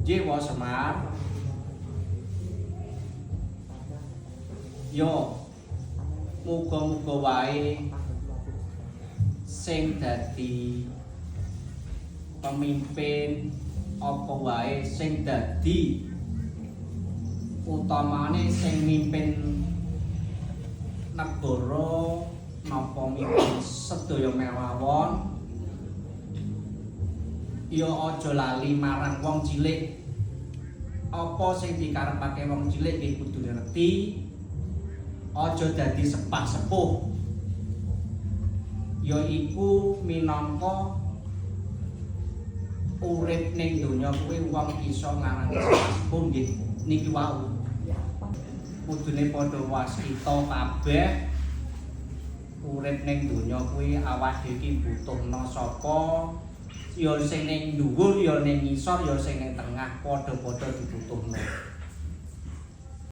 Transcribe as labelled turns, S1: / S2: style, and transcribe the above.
S1: Jiwa Semar. Yo muga-muga wae sing dadi pemimpin apa wae sing dadi utamane sing mimpin negara napa mimpin sedaya mewawon ya aja lali marang wong cilik. Apa sing dikarepake wong cilik iki kudu ngerti. Aja dadi sepah sepuh. Yaiku minangka urip ning donya kuwi wong iso ngarani sepah sepuh nggih niki wau. Kudune padha wasita kabeh urip ning donya kuwi awak dhewe iki butuhna sapa? Ya sing ning dhuwur, ya ning ngisor, ya sing ning tengah padha-padha dibutuhno.